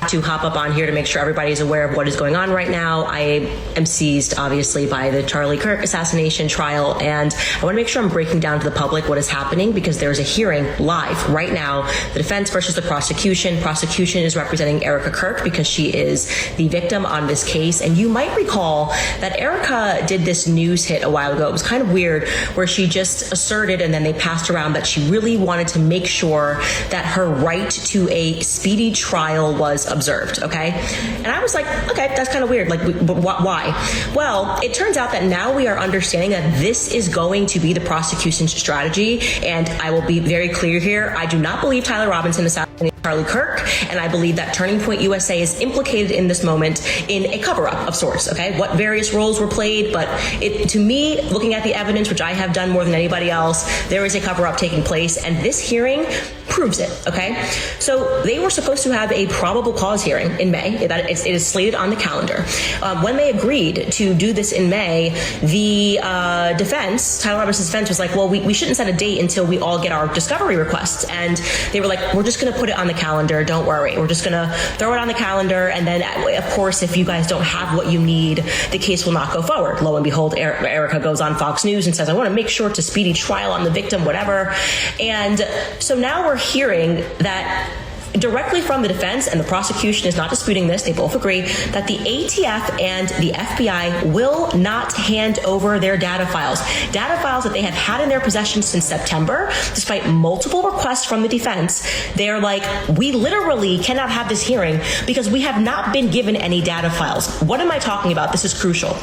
to hop up on here to make sure everybody's aware of what is going on right now. I am seized, obviously, by the Charlie Kirk assassination trial, and I want to make sure I'm breaking down to the public what is happening, because there's a hearing live right now, the defense versus the prosecution. Prosecution is representing Erika Kirk because she is the victim on this case, and you might recall that Erika did this news hit a while ago. It was kind of weird, where she just asserted, and then they passed around, that she really wanted to make sure that her right to a speedy trial was observed, okay? And I was like, okay, that's kind of weird. Like, but why? Well, it turns out that now we are understanding that this is going to be the prosecution's strategy, and I will be very clear here. I do not believe Tyler Robinson assassinated Charlie Kirk, and I believe that Turning Point USA is implicated in this moment in a cover-up of sorts, okay? What various roles were played, but to me, looking at the evidence, which I have done more than anybody else, there is a cover-up taking place, and this hearing proves it, okay? So they were supposed to have a probable cause hearing in May. It is slated on the calendar. When they agreed to do this in May, the defense, Tyler Robinson's defense, was like, well, we shouldn't set a date until we all get our discovery requests. And they were like, we're just going to put it on the calendar. Don't worry. We're just going to throw it on the calendar. And then, of course, if you guys don't have what you need, the case will not go forward. Lo and behold, Erika goes on Fox News and says, I want to make sure it's a speedy trial on the victim, whatever. And so now we're hearing that directly from the defense, and the prosecution is not disputing this, they both agree that the ATF and the FBI will not hand over their data files that they have had in their possession since September, despite multiple requests from the defense. They're like, we literally cannot have this hearing because we have not been given any data files. What am I talking about? This is crucial.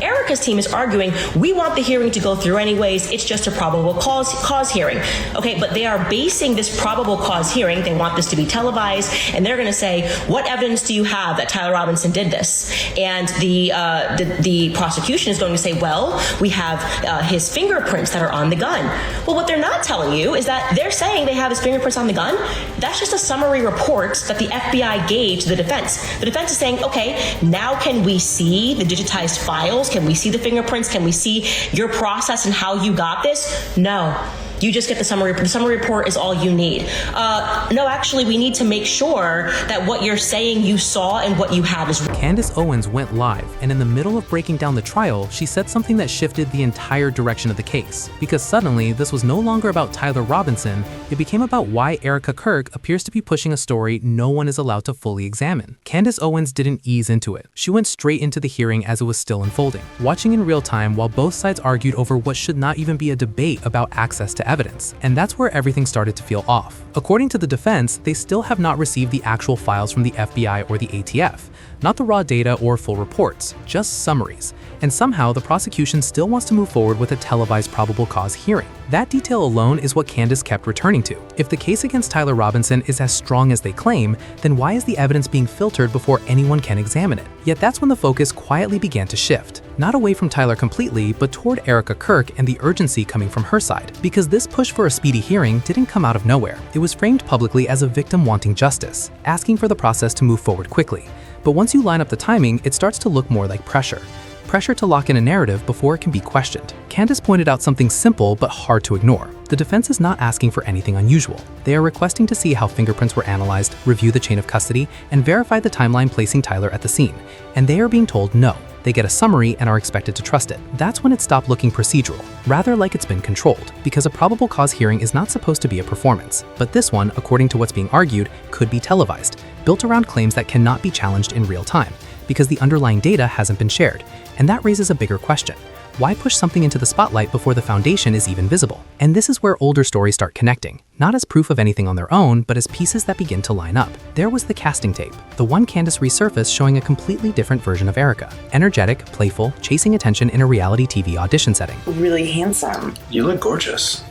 Erika's team is arguing, we want the hearing to go through anyways, it's just a probable cause hearing. Okay, but they are basing this probable cause hearing, they want this to be televised, and they're going to say, what evidence do you have that Tyler Robinson did this? And the prosecution is going to say, well, we have his fingerprints that are on the gun. Well, what they're not telling you is that they're saying they have his fingerprints on the gun. That's just a summary report that the FBI gave to the defense. The defense is saying, okay, now can we see the digitized files? Can we see the fingerprints? Can we see your process and how you got this? No. You just get the summary. The summary report is all you need. No, actually, we need to make sure that what you're saying you saw and what you have is real. Candace Owens went live, and in the middle of breaking down the trial, she said something that shifted the entire direction of the case. Because suddenly, this was no longer about Tyler Robinson, it became about why Erika Kirk appears to be pushing a story no one is allowed to fully examine. Candace Owens didn't ease into it. She went straight into the hearing as it was still unfolding, watching in real time while both sides argued over what should not even be a debate about access to evidence. And that's where everything started to feel off. According to the defense, they still have not received the actual files from the FBI or the ATF, not the raw data or full reports, just summaries. And somehow the prosecution still wants to move forward with a televised probable cause hearing. That detail alone is what Candace kept returning to. If the case against Tyler Robinson is as strong as they claim, then why is the evidence being filtered before anyone can examine it? Yet that's when the focus quietly began to shift. Not away from Tyler completely, but toward Erika Kirk and the urgency coming from her side. Because this push for a speedy hearing didn't come out of nowhere. It was framed publicly as a victim wanting justice, asking for the process to move forward quickly. But once you line up the timing, it starts to look more like pressure. Pressure to lock in a narrative before it can be questioned. Candace pointed out something simple but hard to ignore. The defense is not asking for anything unusual. They are requesting to see how fingerprints were analyzed, review the chain of custody, and verify the timeline placing Tyler at the scene. And they are being told no. They get a summary and are expected to trust it. That's when it stopped looking procedural, rather like it's been controlled, because a probable cause hearing is not supposed to be a performance. But this one, according to what's being argued, could be televised, built around claims that cannot be challenged in real time, because the underlying data hasn't been shared. And that raises a bigger question. Why push something into the spotlight before the foundation is even visible? And this is where older stories start connecting, not as proof of anything on their own, but as pieces that begin to line up. There was the casting tape, the one Candace resurfaced showing a completely different version of Erika. Energetic, playful, chasing attention in a reality TV audition setting. Really handsome. You look gorgeous.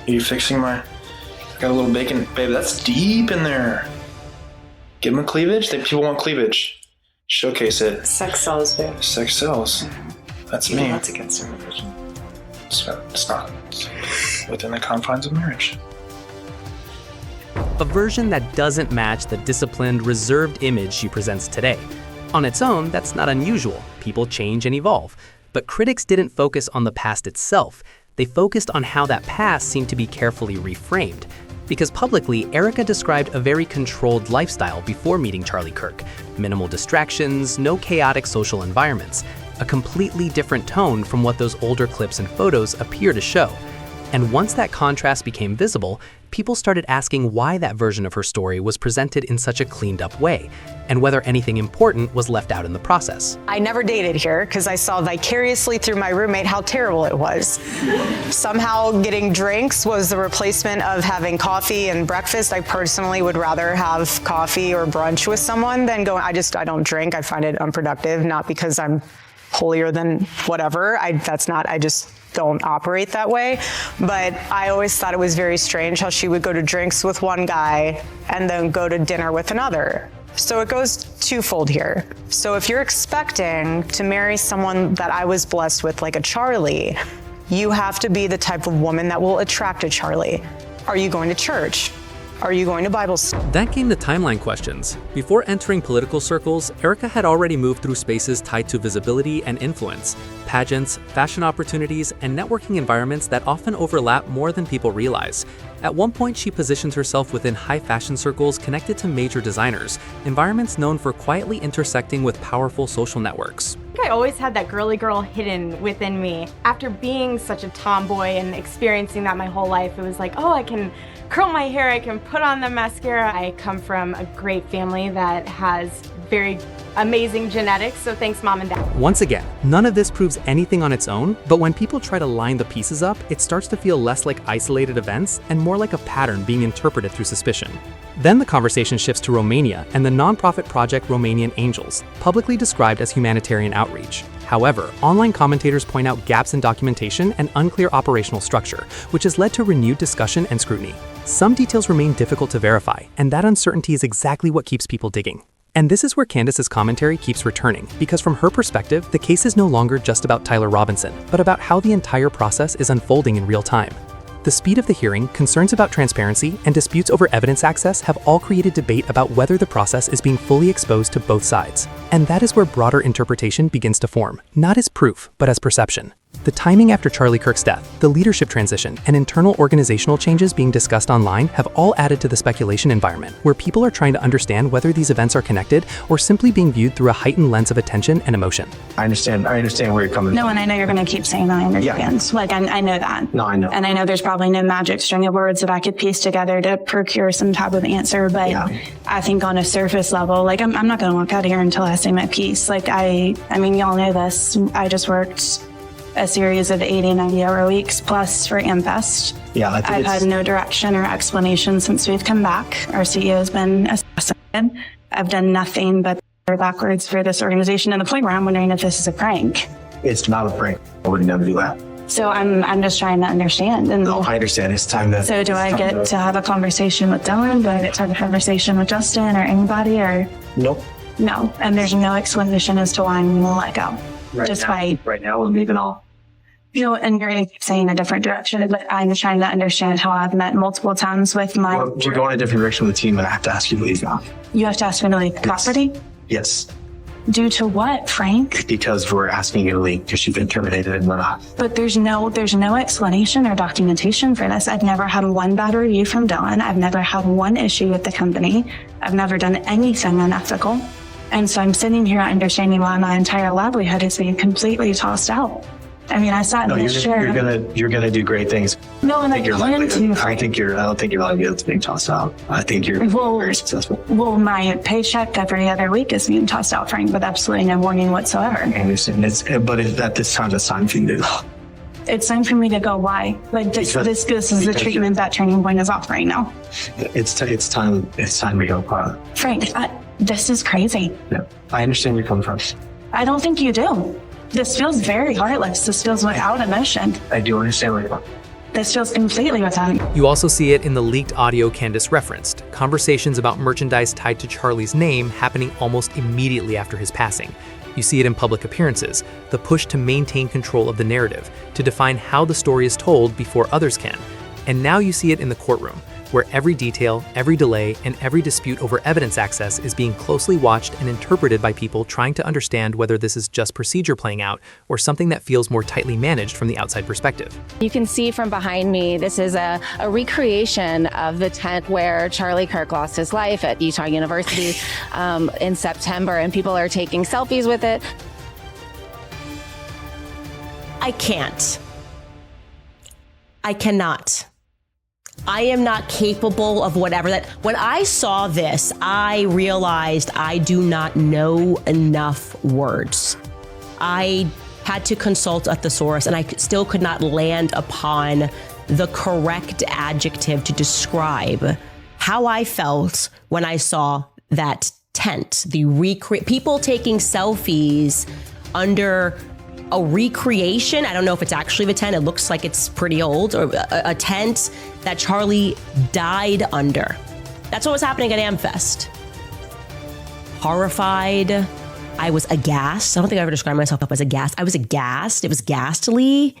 Are you fixing my... Got a little bacon. Babe, that's deep in there. Give them cleavage? People want cleavage. Showcase it. Sex sells, babe. Sex sells. That's me. That's against our religion. It's not. It's within the confines of marriage. A version that doesn't match the disciplined, reserved image she presents today. On its own, that's not unusual. People change and evolve. But critics didn't focus on the past itself. They focused on how that past seemed to be carefully reframed. Because publicly, Erika described a very controlled lifestyle before meeting Charlie Kirk. Minimal distractions, no chaotic social environments. A completely different tone from what those older clips and photos appear to show. And once that contrast became visible, people started asking why that version of her story was presented in such a cleaned up way, and whether anything important was left out in the process. I never dated here because I saw vicariously through my roommate how terrible it was. Somehow getting drinks was the replacement of having coffee and breakfast. I personally would rather have coffee or brunch with someone than go, I don't drink. I find it unproductive, not because I'm holier than whatever. I just don't operate that way. But I always thought it was very strange how she would go to drinks with one guy and then go to dinner with another. So it goes twofold here. So if you're expecting to marry someone that I was blessed with, like a Charlie, you have to be the type of woman that will attract a Charlie. Are you going to church? Are you going to Bible school? That came to timeline questions. Before entering political circles, Erika had already moved through spaces tied to visibility and influence, pageants, fashion opportunities, and networking environments that often overlap more than people realize. At one point, she positioned herself within high fashion circles connected to major designers, environments known for quietly intersecting with powerful social networks. I always had that girly girl hidden within me. After being such a tomboy and experiencing that my whole life, it was like, oh, I can curl my hair, I can put on the mascara. I come from a great family that has very amazing genetics, so thanks Mom and Dad. Once again, none of this proves anything on its own, but when people try to line the pieces up, it starts to feel less like isolated events and more like a pattern being interpreted through suspicion. Then the conversation shifts to Romania and the nonprofit project Romanian Angels, publicly described as humanitarian outreach. However, online commentators point out gaps in documentation and unclear operational structure, which has led to renewed discussion and scrutiny. Some details remain difficult to verify, and that uncertainty is exactly what keeps people digging. And this is where Candace's commentary keeps returning, because from her perspective, the case is no longer just about Tyler Robinson, but about how the entire process is unfolding in real time. The speed of the hearing, concerns about transparency, and disputes over evidence access have all created debate about whether the process is being fully exposed to both sides. And that is where broader interpretation begins to form, not as proof, but as perception. The timing after Charlie Kirk's death, the leadership transition, and internal organizational changes being discussed online have all added to the speculation environment, where people are trying to understand whether these events are connected or simply being viewed through a heightened lens of attention and emotion. I understand where you're coming from. No, and I know you're going to keep saying that I understand. Yeah. Like, I know that. No, I know. And I know there's probably no magic string of words that I could piece together to procure some type of answer, but Yeah. I think on a surface level, like, I'm not going to walk out of here until I say my piece. Like, I mean, y'all know this. I just worked a series of 80, 90-hour weeks plus for AmFest. Yeah, I think I've had no direction or explanation since we've come back. Our CEO has been assassinated. I've done nothing but backwards for this organization, to the point where I'm wondering if this is a prank. It's not a prank. I would never do that. So I'm just trying to understand. And No, I understand. It's time to. so do I get to have a conversation with Dylan? Do I get to have a conversation with Justin or anybody? Or Nope. no? And there's no explanation as to why I'm going to let go. Right now, we're leaving all. You know, and you're going to keep saying a different direction, but I'm trying to understand how I've met multiple times with my... We're going a different direction with the team, and I have to ask you to leave now. You have to ask me to leave the property? Yes, Due to what, Frank? because we're asking you to leave because you've been terminated and we're not. But there's no explanation or documentation for this. I've never had one bad review from Dylan. I've never had one issue with the company. I've never done anything unethical. And so I'm sitting here understanding why my entire livelihood is being completely tossed out. I mean, I sat No, in you're, this chair. you're gonna do great things. No, and I You're plan likely to. I don't think you're being tossed out. I think you're Well- very successful. Well, my paycheck every other week is being tossed out, Frank, with absolutely no warning whatsoever. I understand. But at this time, it's time for you to. It's time for me to go. Why? Like this is the because treatment that Turning Point is offering now. It's time to go. Frank, this is crazy. Yeah, I understand where you're coming from. I don't think you do. This feels very heartless. This feels without emotion. I do understand where you're coming from. This feels completely without. You also see it in the leaked audio Candace referenced, conversations about merchandise tied to Charlie's name happening almost immediately after his passing. You see it in public appearances, the push to maintain control of the narrative, to define how the story is told before others can. And now you see it in the courtroom, where every detail, every delay, and every dispute over evidence access is being closely watched and interpreted by people trying to understand whether this is just procedure playing out or something that feels more tightly managed from the outside perspective. You can see from behind me, this is a recreation of the tent where Charlie Kirk lost his life at Utah University in September, and people are taking selfies with it. I can't. I cannot. I am not capable of whatever that. When I saw this, I realized I do not know enough words. I had to consult a thesaurus, and I still could not land upon the correct adjective to describe how I felt when I saw that tent. People taking selfies under a recreation. I don't know if it's actually the tent. It looks like it's pretty old, or a tent that Charlie died under. That's what was happening at AmFest. Horrified. I was aghast. I don't think I ever described myself as aghast. I was aghast. It was ghastly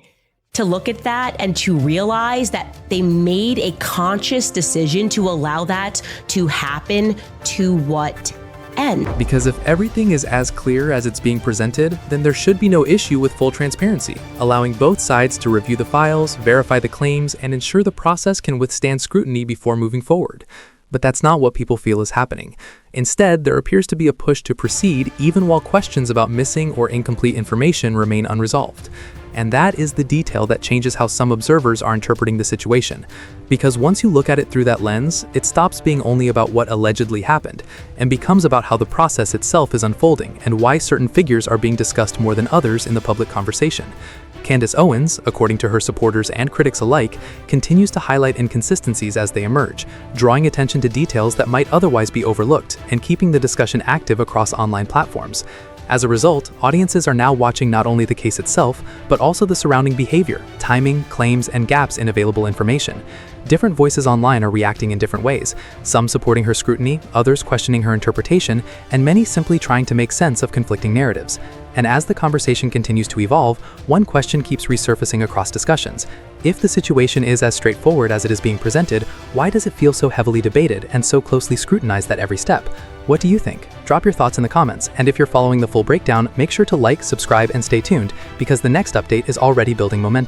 to look at that and to realize that they made a conscious decision to allow that to happen. To what end? Because if everything is as clear as it's being presented, then there should be no issue with full transparency, allowing both sides to review the files, verify the claims, and ensure the process can withstand scrutiny before moving forward. But that's not what people feel is happening. Instead, there appears to be a push to proceed even while questions about missing or incomplete information remain unresolved. And that is the detail that changes how some observers are interpreting the situation. Because once you look at it through that lens, it stops being only about what allegedly happened, and becomes about how the process itself is unfolding and why certain figures are being discussed more than others in the public conversation. Candace Owens, according to her supporters and critics alike, continues to highlight inconsistencies as they emerge, drawing attention to details that might otherwise be overlooked and keeping the discussion active across online platforms. As a result, audiences are now watching not only the case itself, but also the surrounding behavior, timing, claims, and gaps in available information. Different voices online are reacting in different ways, some supporting her scrutiny, others questioning her interpretation, and many simply trying to make sense of conflicting narratives. And as the conversation continues to evolve, one question keeps resurfacing across discussions. If the situation is as straightforward as it is being presented, why does it feel so heavily debated and so closely scrutinized at every step? What do you think? Drop your thoughts in the comments, and if you're following the full breakdown, make sure to like, subscribe, and stay tuned, because the next update is already building momentum.